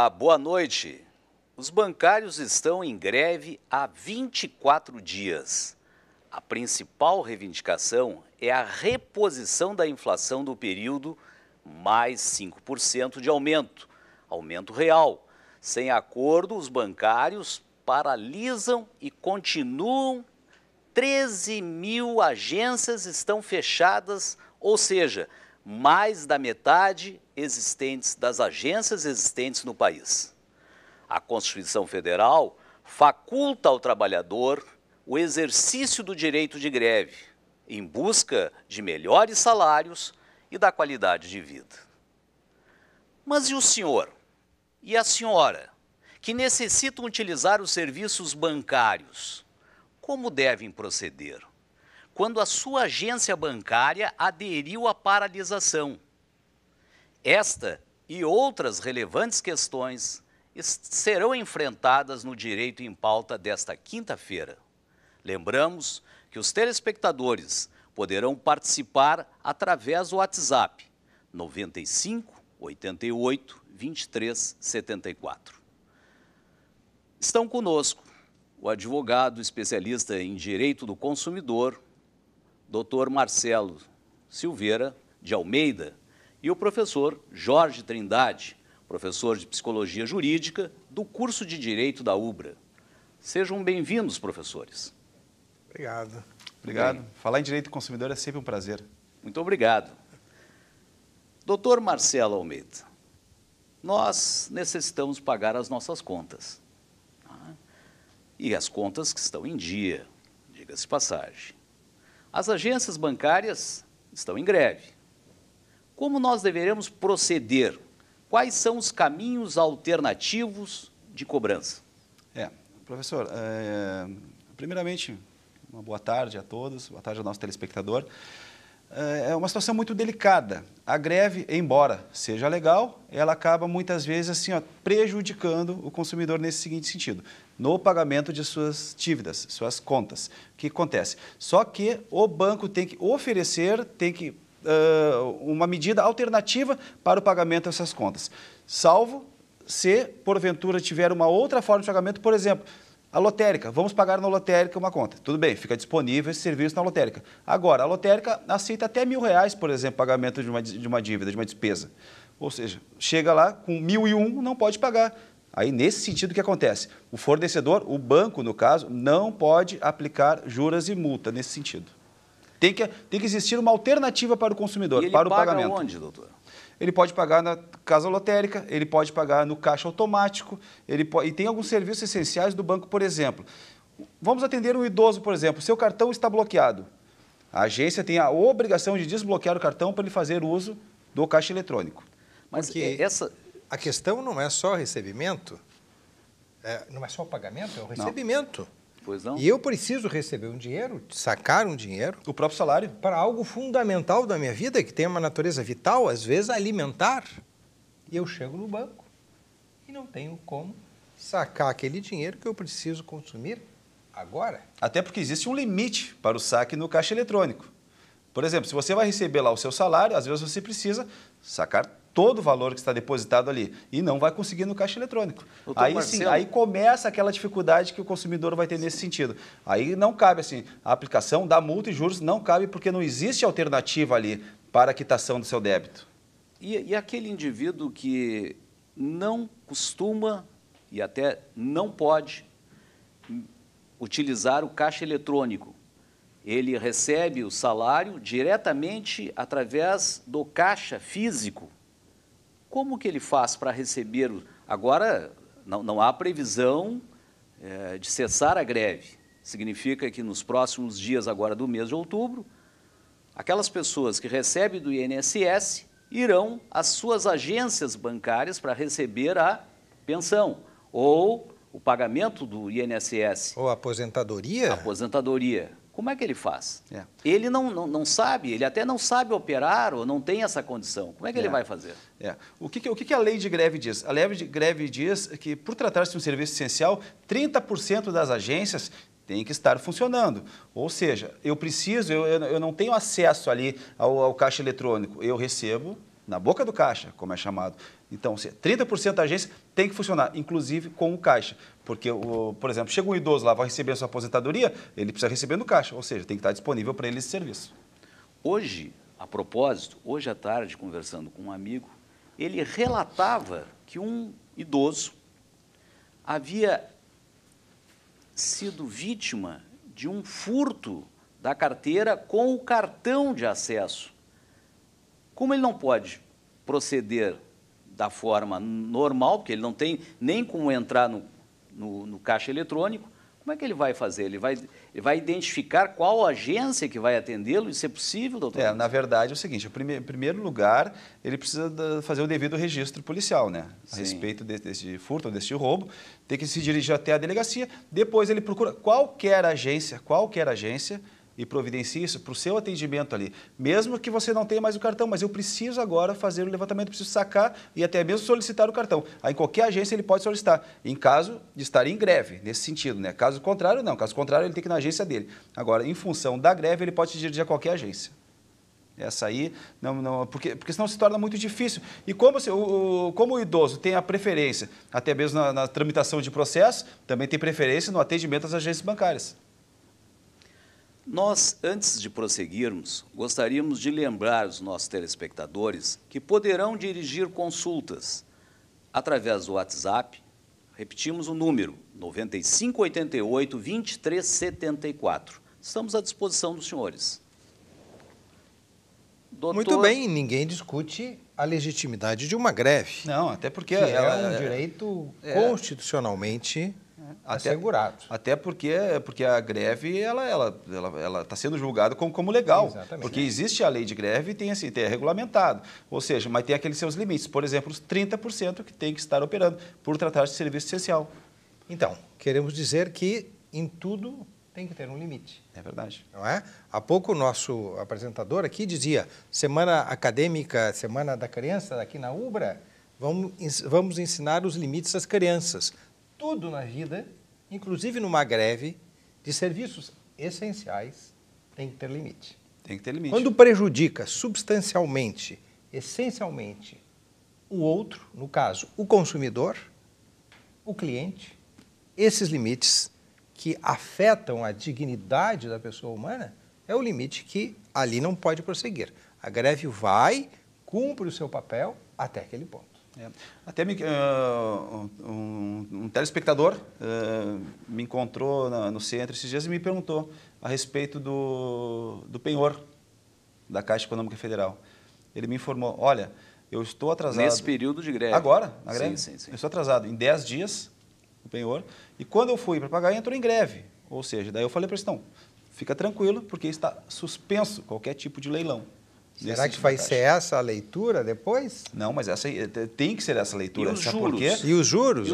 Olá, boa noite. Os bancários estão em greve há 24 dias. A principal reivindicação é a reposição da inflação do período, mais 5% de aumento real. Sem acordo, os bancários paralisam e continuam. 13 mil agências estão fechadas, ou seja, mais da metade das agências existentes no país. A Constituição Federal faculta ao trabalhador o exercício do direito de greve, em busca de melhores salários e da qualidade de vida. Mas e o senhor? E a senhora, que necessitam utilizar os serviços bancários? Como devem proceder quando a sua agência bancária aderiu à paralisação? Esta e outras relevantes questões serão enfrentadas no Direito em Pauta desta quinta-feira. Lembramos que os telespectadores poderão participar através do WhatsApp 95 88 23 74. Estão conosco o advogado especialista em Direito do Consumidor, Dr. Marcelo Silveira de Almeida, e o professor Jorge Trindade, professor de Psicologia Jurídica do curso de Direito da UBRA. Sejam bem-vindos, professores. Obrigado. Obrigado. Bem. Falar em Direito do Consumidor é sempre um prazer. Muito obrigado. Dr. Marcelo Almeida, nós necessitamos pagar as nossas contas. E as contas que estão em dia, diga-se passagem. As agências bancárias estão em greve. Como nós deveremos proceder? Quais são os caminhos alternativos de cobrança? Professor, primeiramente, uma boa tarde a todos, boa tarde ao nosso telespectador. É uma situação muito delicada. A greve, embora seja legal, ela acaba muitas vezes assim, prejudicando o consumidor nesse seguinte sentido, no pagamento de suas dívidas, suas contas. O que acontece? Só que o banco tem que oferecer, uma medida alternativa para o pagamento dessas contas, salvo se, porventura, tiver uma outra forma de pagamento, por exemplo, a lotérica, vamos pagar na lotérica uma conta. Tudo bem, fica disponível esse serviço na lotérica. Agora, a lotérica aceita até R$1.000, por exemplo, pagamento de uma dívida, de uma despesa. Ou seja, chega lá com 1.001, não pode pagar. Aí, nesse sentido, o que acontece? O fornecedor, o banco, no caso, não pode aplicar juros e multa nesse sentido. Tem que existir uma alternativa para o consumidor, para o pagamento. E ele paga onde, doutor? Ele pode pagar na casa lotérica, ele pode pagar no caixa automático, e tem alguns serviços essenciais do banco, por exemplo. Vamos atender um idoso, por exemplo, seu cartão está bloqueado. A agência tem a obrigação de desbloquear o cartão para ele fazer uso do caixa eletrônico. Mas a questão não é só recebimento, não é só o pagamento, é o recebimento. Não. Pois não? E eu preciso receber um dinheiro, sacar um dinheiro. O próprio salário. Para algo fundamental da minha vida, que tem uma natureza vital, às vezes alimentar. E eu chego no banco e não tenho como sacar aquele dinheiro que eu preciso consumir agora. Até porque existe um limite para o saque no caixa eletrônico. Por exemplo, se você vai receber lá o seu salário, às vezes você precisa sacar todo o valor que está depositado ali e não vai conseguir no caixa eletrônico. Aí sim, aí começa aquela dificuldade que o consumidor vai ter nesse sentido. Aí não cabe assim, a aplicação da multa e juros não cabe porque não existe alternativa ali para a quitação do seu débito. E aquele indivíduo que não costuma e até não pode utilizar o caixa eletrônico, ele recebe o salário diretamente através do caixa físico. Como que ele faz para receber? Agora, não há previsão de cessar a greve. Significa que nos próximos dias agora do mês de outubro, aquelas pessoas que recebem do INSS irão às suas agências bancárias para receber a pensão ou o pagamento do INSS. Ou a aposentadoria? Aposentadoria. Como é que ele faz? Ele não sabe, ele até não sabe operar ou não tem essa condição. Como é que ele vai fazer? O que a lei de greve diz? A lei de greve diz que, por tratar-se de um serviço essencial, 30% das agências têm que estar funcionando. Ou seja, eu não tenho acesso ali ao caixa eletrônico, eu recebo na boca do caixa, como é chamado. Então, 30% da agência tem que funcionar, inclusive com o caixa. Porque, por exemplo, chega um idoso lá, vai receber a sua aposentadoria, ele precisa receber no caixa, ou seja, tem que estar disponível para ele esse serviço. Hoje, a propósito, hoje à tarde, conversando com um amigo, ele relatava que um idoso havia sido vítima de um furto da carteira com o cartão de acesso. Como ele não pode proceder da forma normal, porque ele não tem nem como entrar no caixa eletrônico, como é que ele vai fazer? Ele vai identificar qual agência que vai atendê-lo? Isso é possível, doutor? Na verdade, é o seguinte, em primeiro lugar, ele precisa fazer o devido registro policial, né? A respeito desse furto, desse roubo, tem que se dirigir até a delegacia, depois ele procura qualquer agência, e providencie isso para o seu atendimento ali. Mesmo que você não tenha mais o cartão, mas eu preciso agora fazer o levantamento, preciso sacar e até mesmo solicitar o cartão. Aí, em qualquer agência ele pode solicitar, em caso de estar em greve, nesse sentido, né? Caso contrário, não. Caso contrário, ele tem que ir na agência dele. Agora, em função da greve, ele pode se dirigir a qualquer agência. Essa aí, porque senão se torna muito difícil. E como o idoso tem a preferência, até mesmo na tramitação de processo, também tem preferência no atendimento às agências bancárias. Nós, antes de prosseguirmos, gostaríamos de lembrar os nossos telespectadores que poderão dirigir consultas através do WhatsApp. Repetimos o número, 9588-2374. Estamos à disposição dos senhores. Doutor... Muito bem, ninguém discute a legitimidade de uma greve. Não, até porque... Que é um direito constitucionalmente... assegurado. Até porque a greve ela está sendo julgada como legal. Exatamente. Porque existe a lei de greve e tem regulamentado. Ou seja, mas tem aqueles seus limites. Por exemplo, os 30% que tem que estar operando por tratar de serviço essencial. Então, queremos dizer que em tudo tem que ter um limite. É verdade. Não é? Há pouco o nosso apresentador aqui dizia, semana acadêmica, semana da criança, aqui na UBRA, vamos ensinar os limites às crianças. Tudo na vida, inclusive numa greve de serviços essenciais, tem que ter limite. Tem que ter limite. Quando prejudica substancialmente, essencialmente, o outro, no caso, o consumidor, o cliente, esses limites que afetam a dignidade da pessoa humana, é o limite que ali não pode prosseguir. A greve cumpre o seu papel até aquele ponto. Até um telespectador me encontrou no centro esses dias e me perguntou a respeito do penhor da Caixa Econômica Federal. Ele me informou, olha, eu estou atrasado... Nesse período de greve. Agora, na greve? Sim. Eu estou atrasado em 10 dias, o penhor, e quando eu fui para pagar, entrou em greve. Ou seja, daí eu falei para eles, não, fica tranquilo, porque está suspenso qualquer tipo de leilão. Será que vai ser essa a leitura depois? Não, mas tem que ser essa leitura. E os juros? E os juros?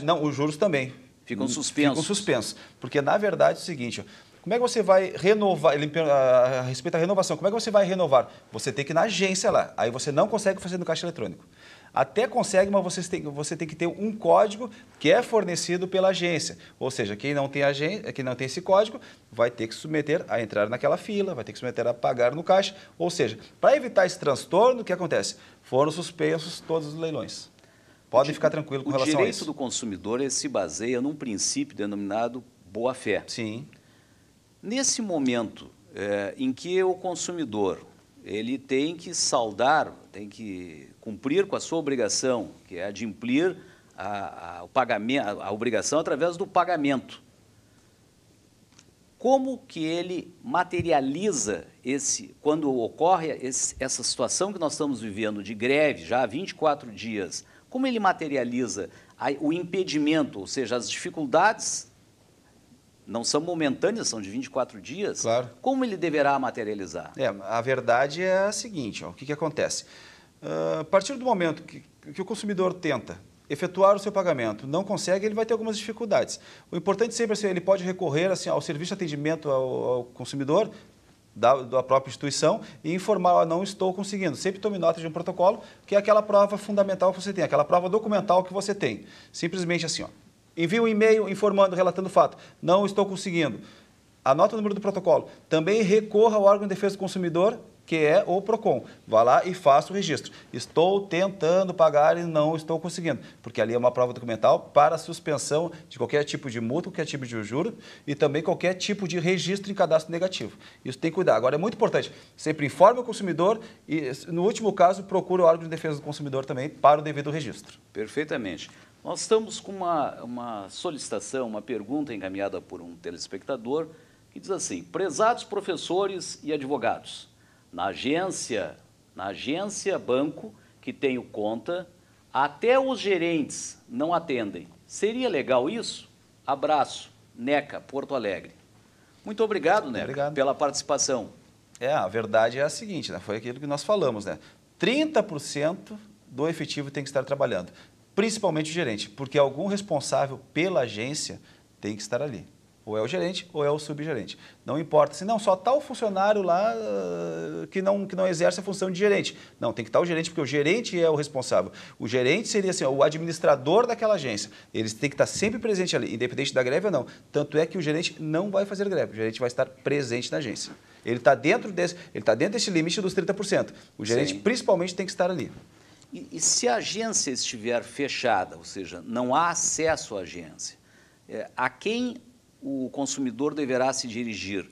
Não, os juros também. Ficam suspensos. Ficam suspensos. Porque, na verdade, é o seguinte, como é que você vai renovar, a respeito da renovação, como é que você vai renovar? Você tem que ir na agência lá, aí você não consegue fazer no caixa eletrônico. Até consegue, mas você tem que ter um código que é fornecido pela agência. Ou seja, quem não tem esse código vai ter que submeter a entrar naquela fila, vai ter que submeter a pagar no caixa. Ou seja, para evitar esse transtorno, o que acontece? Foram suspensos todos os leilões. Podem ficar tranquilos com relação a isso. O direito do consumidor se baseia num princípio denominado boa-fé. Sim. Nesse momento em que o consumidor ele tem que saldar, tem que cumprir com a sua obrigação, que é adimplir o pagamento, a obrigação através do pagamento. Como que ele materializa quando ocorre essa situação que nós estamos vivendo de greve já há 24 dias, como ele materializa o impedimento, ou seja, as dificuldades não são momentâneas, são de 24 dias. Claro. Como ele deverá materializar? A verdade é a seguinte, o que acontece? A partir do momento que o consumidor tenta efetuar o seu pagamento, não consegue, ele vai ter algumas dificuldades. O importante sempre é ele pode recorrer ao serviço de atendimento ao consumidor da própria instituição e informar, não estou conseguindo. Sempre tome nota de um protocolo, que é aquela prova fundamental que você tem, aquela prova documental que você tem. Simplesmente assim, envie um e-mail informando, relatando o fato. Não estou conseguindo. Anota o número do protocolo. Também recorra ao órgão de defesa do consumidor, que é o PROCON. Vá lá e faça o registro. Estou tentando pagar e não estou conseguindo, porque ali é uma prova documental para suspensão de qualquer tipo de multa, qualquer tipo de juro e também qualquer tipo de registro em cadastro negativo. Isso tem que cuidar. Agora, é muito importante, sempre informe o consumidor e, no último caso, procure o órgão de defesa do consumidor também para o devido registro. Perfeitamente. Nós estamos com uma solicitação, uma pergunta encaminhada por um telespectador que diz assim: prezados professores e advogados, na agência banco que tenho conta, até os gerentes não atendem. Seria legal isso? Abraço, Neca, Porto Alegre. Muito obrigado, Neca, pela participação. A verdade é a seguinte, né? Foi aquilo que nós falamos, né? 30% do efetivo tem que estar trabalhando, principalmente o gerente, porque algum responsável pela agência tem que estar ali. Ou é o gerente ou é o subgerente. Não importa, se não, só está o funcionário lá que não exerce a função de gerente. Não, tem que estar o gerente, porque o gerente é o responsável. O gerente seria assim, o administrador daquela agência. Eles têm que estar sempre presente ali, independente da greve ou não. Tanto é que o gerente não vai fazer greve, o gerente vai estar presente na agência. Ele está dentro desse limite dos 30%. O gerente, principalmente, tem que estar ali. E se a agência estiver fechada, ou seja, não há acesso à agência, a quem o consumidor deverá se dirigir?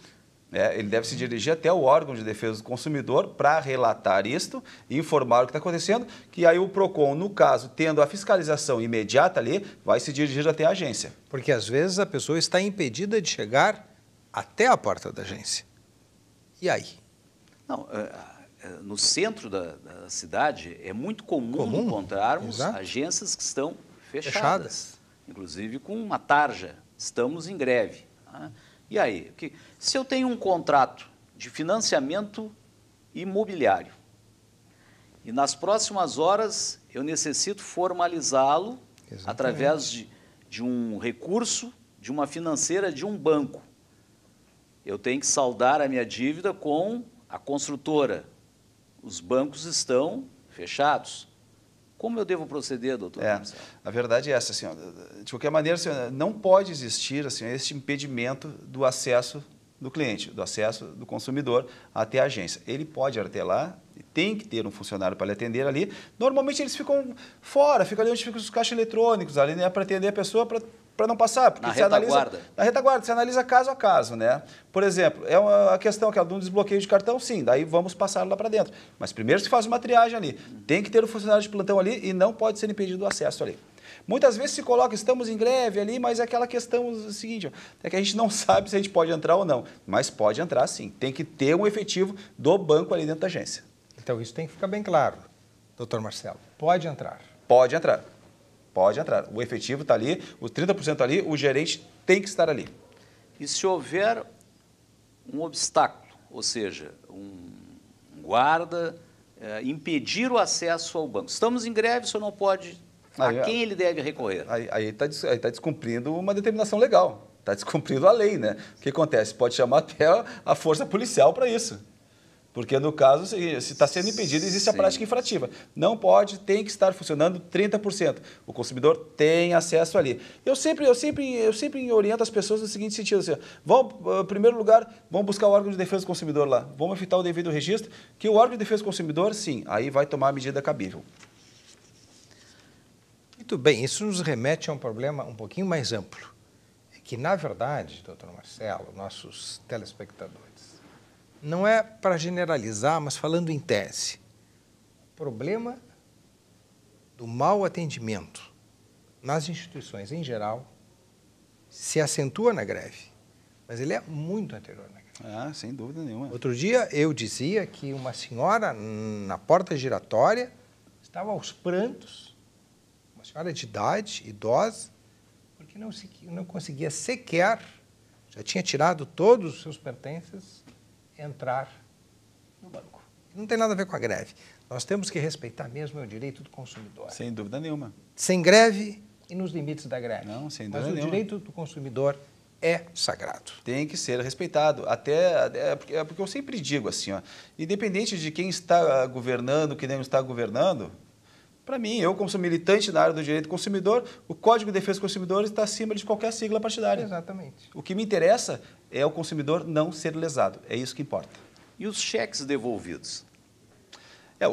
Ele deve se dirigir até o órgão de defesa do consumidor para relatar isto e informar o que está acontecendo, que aí o PROCON, no caso, tendo a fiscalização imediata ali, vai se dirigir até a agência. Porque, às vezes, a pessoa está impedida de chegar até a porta da agência. E aí? Não, no centro da cidade é muito comum encontrarmos agências que estão fechadas, inclusive com uma tarja: estamos em greve. E aí? Se eu tenho um contrato de financiamento imobiliário e nas próximas horas eu necessito formalizá-lo através de um recurso, de uma financeira, de um banco, eu tenho que saldar a minha dívida com a construtora. Os bancos estão fechados. Como eu devo proceder, doutor? A verdade é essa, assim, de qualquer maneira, assim, não pode existir assim, este impedimento do acesso do cliente, do acesso do consumidor até a agência. Ele pode ir até lá, tem que ter um funcionário para lhe atender ali. Normalmente eles ficam fora, ficam ali onde ficam os caixas eletrônicos, ali, né, para atender a pessoa, para não passar. Porque na retaguarda. Na retaguarda, você analisa caso a caso, né? Por exemplo, a questão de um desbloqueio de cartão, sim, daí vamos passar lá para dentro. Mas primeiro se faz uma triagem ali. Tem que ter um funcionário de plantão ali e não pode ser impedido o acesso ali. Muitas vezes se coloca, estamos em greve ali, mas é aquela questão seguinte, é que a gente não sabe se a gente pode entrar ou não, mas pode entrar sim. Tem que ter um efetivo do banco ali dentro da agência. Então isso tem que ficar bem claro, doutor Marcelo. Pode entrar. Pode entrar. Pode entrar. O efetivo está ali, os 30% ali, o gerente tem que estar ali. E se houver um obstáculo, ou seja, um guarda impedir o acesso ao banco? Estamos em greve, o senhor não pode... A quem ele deve recorrer? Aí está descumprindo uma determinação legal, está descumprindo a lei, né? O que acontece? Pode chamar até a força policial para isso. Porque, no caso, se está sendo impedido, existe a prática infrativa. Não pode, tem que estar funcionando 30%. O consumidor tem acesso ali. Eu sempre oriento as pessoas no seguinte sentido, assim, em primeiro lugar, vamos buscar o órgão de defesa do consumidor lá. Vamos evitar o devido registro, que o órgão de defesa do consumidor, sim, aí vai tomar a medida cabível. Muito bem, isso nos remete a um problema um pouquinho mais amplo. É que, na verdade, doutor Marcelo, nossos telespectadores, não é para generalizar, mas falando em tese, o problema do mau atendimento nas instituições em geral se acentua na greve, mas ele é muito anterior na greve. Sem dúvida nenhuma. Outro dia eu dizia que uma senhora na porta giratória estava aos prantos, uma senhora de idade, idosa, porque não conseguia sequer, já tinha tirado todos os seus pertences, entrar no banco. Não tem nada a ver com a greve. Nós temos que respeitar mesmo o direito do consumidor. Sem dúvida nenhuma. Sem greve e nos limites da greve. Não, sem dúvida nenhuma. Mas o direito do consumidor é sagrado. Tem que ser respeitado. Porque eu sempre digo assim, independente de quem está governando, quem não está governando, para mim, eu como sou militante na área do direito do consumidor, o Código de Defesa do Consumidor está acima de qualquer sigla partidária. Exatamente. O que me interessa é o consumidor não ser lesado. É isso que importa. E os cheques devolvidos?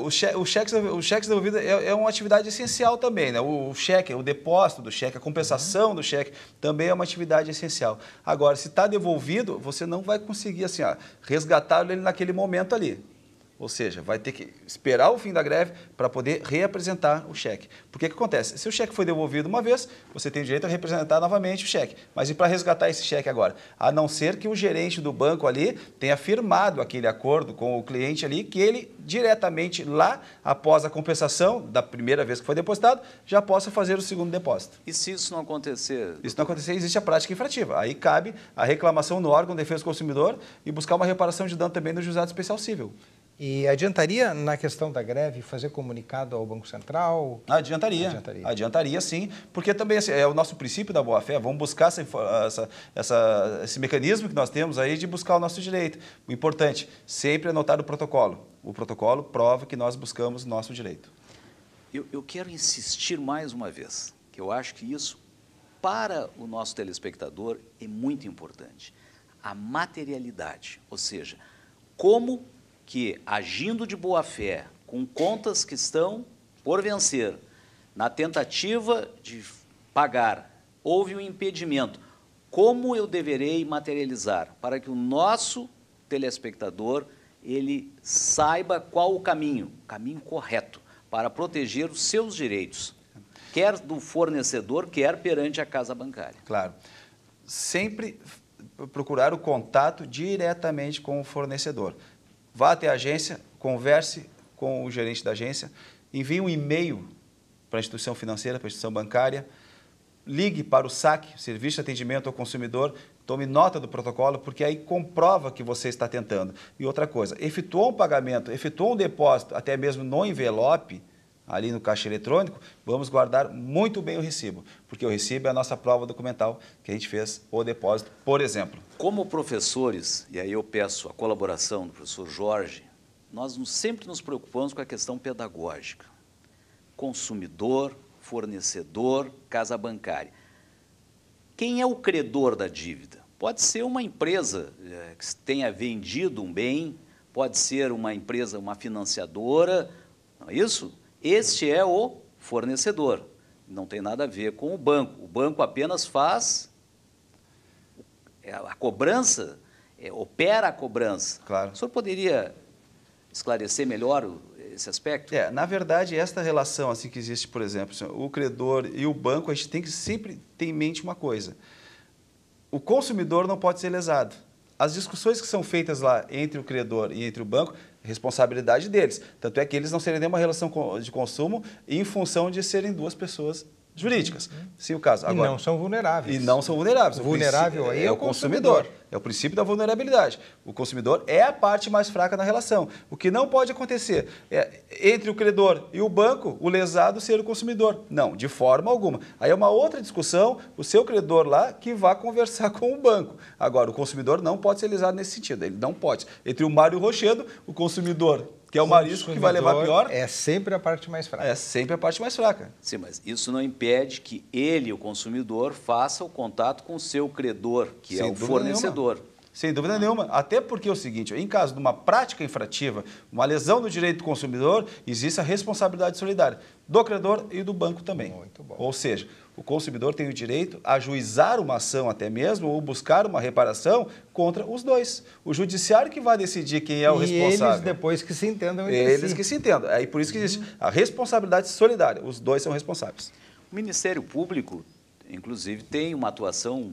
O cheque devolvido é uma atividade essencial também, né? O cheque, o depósito do cheque, a compensação do cheque também é uma atividade essencial. Agora, se está devolvido, você não vai conseguir assim, resgatar ele naquele momento ali. Ou seja, vai ter que esperar o fim da greve para poder reapresentar o cheque. Porque o que acontece? Se o cheque foi devolvido uma vez, você tem direito a representar novamente o cheque. Mas e para resgatar esse cheque agora? A não ser que o gerente do banco ali tenha firmado aquele acordo com o cliente ali, que ele diretamente lá, após a compensação da primeira vez que foi depositado, já possa fazer o segundo depósito. E se isso não acontecer? Isso não acontecer, existe a prática infrativa. Aí cabe a reclamação no órgão de defesa do consumidor e buscar uma reparação de dano também no juizado especial civil. E adiantaria, na questão da greve, fazer comunicado ao Banco Central? Adiantaria sim, porque também assim, é o nosso princípio da boa-fé, vamos buscar esse mecanismo que nós temos aí de buscar o nosso direito. O importante, sempre anotar o protocolo. O protocolo prova que nós buscamos o nosso direito. Eu quero insistir mais uma vez, que eu acho que isso, para o nosso telespectador, é muito importante. A materialidade, ou seja, como que, agindo de boa-fé, com contas que estão por vencer, na tentativa de pagar, houve um impedimento, como eu deverei materializar para que o nosso telespectador ele saiba qual o caminho correto para proteger os seus direitos, quer do fornecedor, quer perante a casa bancária. Claro. Sempre procurar o contato diretamente com o fornecedor. Vá até a agência, converse com o gerente da agência, envie um e-mail para a instituição financeira, para a instituição bancária, ligue para o SAC, Serviço de Atendimento ao Consumidor, tome nota do protocolo, porque aí comprova que você está tentando. E outra coisa, efetuou um pagamento, efetuou um depósito, até mesmo no envelope, ali no caixa eletrônico, vamos guardar muito bem o recibo, porque o recibo é a nossa prova documental que a gente fez o depósito, por exemplo. Como professores, e aí eu peço a colaboração do professor Jorge, nós sempre nos preocupamos com a questão pedagógica. Consumidor, fornecedor, casa bancária. Quem é o credor da dívida? Pode ser uma empresa que tenha vendido um bem, pode ser uma empresa, uma financiadora, não é isso? Este é o fornecedor, não tem nada a ver com o banco. O banco apenas faz a cobrança, opera a cobrança. Claro. O senhor poderia esclarecer melhor esse aspecto? Na verdade, esta relação assim que existe, por exemplo, o credor e o banco, a gente tem que sempre ter em mente uma coisa. O consumidor não pode ser lesado. As discussões que são feitas lá entre o credor e entre o banco, responsabilidade deles. Tanto é que eles não seriam nenhuma relação de consumo em função de serem duas pessoas jurídicas, se o caso. Agora, e não são vulneráveis. E não são vulneráveis. O vulnerável aí é o consumidor. É o princípio da vulnerabilidade. O consumidor é a parte mais fraca na relação. O que não pode acontecer é, entre o credor e o banco, o lesado ser o consumidor. Não, de forma alguma. Aí é uma outra discussão, o seu credor lá que vai conversar com o banco. Agora, o consumidor não pode ser lesado nesse sentido. Ele não pode. Entre o mar e o rochedo, o consumidor, que é o marisco que vai levar pior. É sempre a parte mais fraca. É sempre a parte mais fraca. Sim, mas isso não impede que ele, o consumidor, faça o contato com o seu credor, que é o fornecedor. Sem dúvida nenhuma. Até porque é o seguinte, em caso de uma prática infrativa, uma lesão do direito do consumidor, existe a responsabilidade solidária do credor e do banco também. Muito bom. Ou seja, o consumidor tem o direito a ajuizar uma ação até mesmo ou buscar uma reparação contra os dois. O judiciário que vai decidir quem é o responsável. Eles depois que se entendam entre Eles que se entendam. É por isso que existe a responsabilidade solidária. Os dois são responsáveis. O Ministério Público, inclusive, tem uma atuação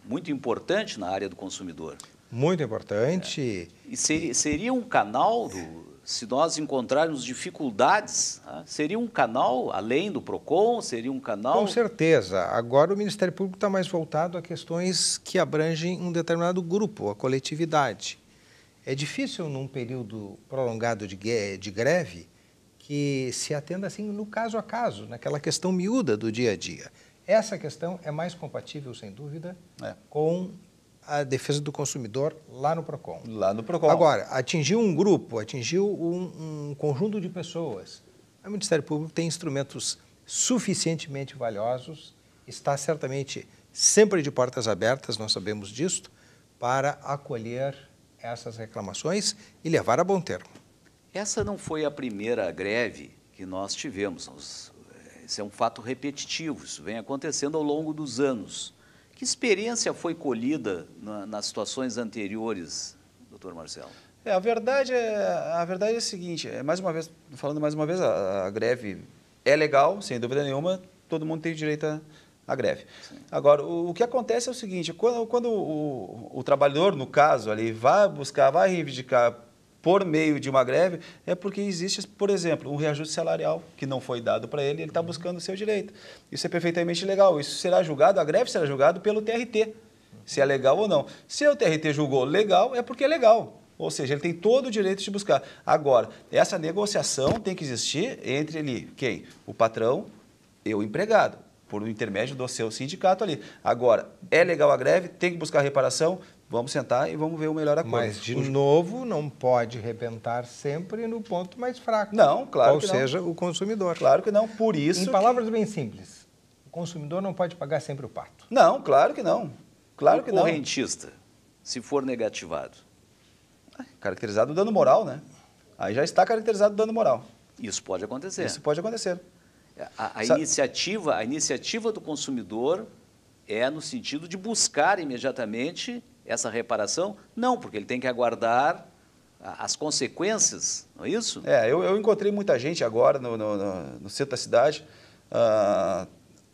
muito importante na área do consumidor. Muito importante. E seria um canal, se nós encontrarmos dificuldades, seria um canal, além do PROCON, seria um canal... Com certeza. Agora o Ministério Público está mais voltado a questões que abrangem um determinado grupo, a coletividade. É difícil, num período prolongado de greve, que se atenda assim no caso a caso, naquela questão miúda do dia a dia. Essa questão é mais compatível, sem dúvida, com a defesa do consumidor lá no PROCON. Lá no PROCON. Agora, atingiu um grupo, atingiu um conjunto de pessoas. O Ministério Público tem instrumentos suficientemente valiosos, está certamente sempre de portas abertas, nós sabemos disso, para acolher essas reclamações e levar a bom termo. Essa não foi a primeira greve que nós tivemos. Esse é um fato repetitivo, isso vem acontecendo ao longo dos anos. Que experiência foi colhida nas situações anteriores, doutor Marcelo? A verdade é a seguinte, falando mais uma vez, a greve é legal, sem dúvida nenhuma, todo mundo tem direito à greve. Sim. Agora, o que acontece é o seguinte, quando o trabalhador, no caso, ali, vai reivindicar por meio de uma greve, é porque existe, por exemplo, um reajuste salarial que não foi dado para ele está buscando o seu direito. Isso é perfeitamente legal. Isso será julgado, a greve será julgada pelo TRT, se é legal ou não. Se o TRT julgou legal, é porque é legal. Ou seja, ele tem todo o direito de buscar. Agora, essa negociação tem que existir entre ele, quem? O patrão e o empregado, por intermédio do seu sindicato ali. Agora, é legal a greve, tem que buscar reparação, vamos sentar e vamos ver o melhor acordo. Mas, de novo, não pode arrebentar sempre no ponto mais fraco. Não, claro que não. Ou seja, o consumidor. Claro que não, por isso... Em palavras bem simples, o consumidor não pode pagar sempre o pato. Não, claro que não. Claro que não. O correntista, se for negativado? Caracterizado o dano moral, né? Aí já está caracterizado o dano moral. Isso pode acontecer. Isso pode acontecer. A iniciativa do consumidor é no sentido de buscar imediatamente essa reparação? Não, porque ele tem que aguardar as consequências, não é isso? Eu encontrei muita gente agora no centro da cidade,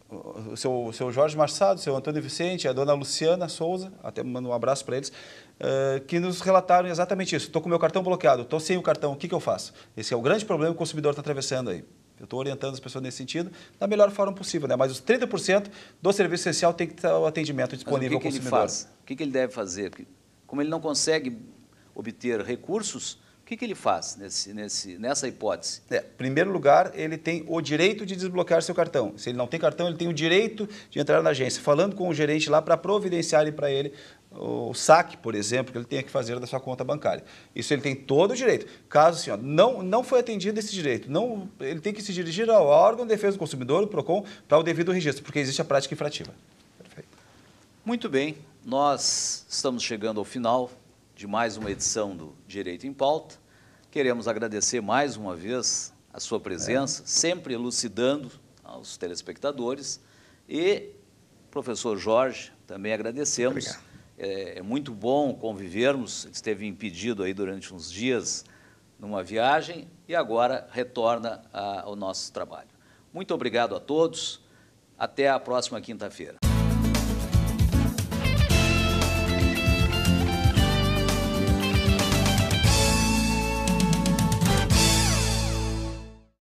o seu Jorge Marçado, o seu Antônio Vicente, a dona Luciana Souza, até mando um abraço para eles, que nos relataram exatamente isso. Estou com o meu cartão bloqueado, estou sem o cartão, o que eu faço? Esse é o grande problema que o consumidor está atravessando aí. Eu estou orientando as pessoas nesse sentido da melhor forma possível, né? Mas os 30% do serviço essencial tem que ter o atendimento disponível ao consumidor. Ele faz? O que ele deve fazer? Como ele não consegue obter recursos, o que ele faz nessa hipótese? Em primeiro lugar, ele tem o direito de desbloquear seu cartão. Se ele não tem cartão, ele tem o direito de entrar na agência, falando com o gerente lá para providenciarem para ele o saque, por exemplo, que ele tenha que fazer da sua conta bancária. Isso ele tem todo o direito. Caso assim, não foi atendido esse direito, ele tem que se dirigir ao órgão de defesa do consumidor, o PROCON, para o devido registro, porque existe a prática infrativa. Perfeito. Muito bem, nós estamos chegando ao final de mais uma edição do Direito em Pauta. Queremos agradecer mais uma vez a sua presença, sempre elucidando aos telespectadores. E, professor Jorge, também agradecemos. Obrigado. É muito bom convivermos, esteve impedido aí durante uns dias numa viagem e agora retorna ao nosso trabalho. Muito obrigado a todos, até a próxima quinta-feira.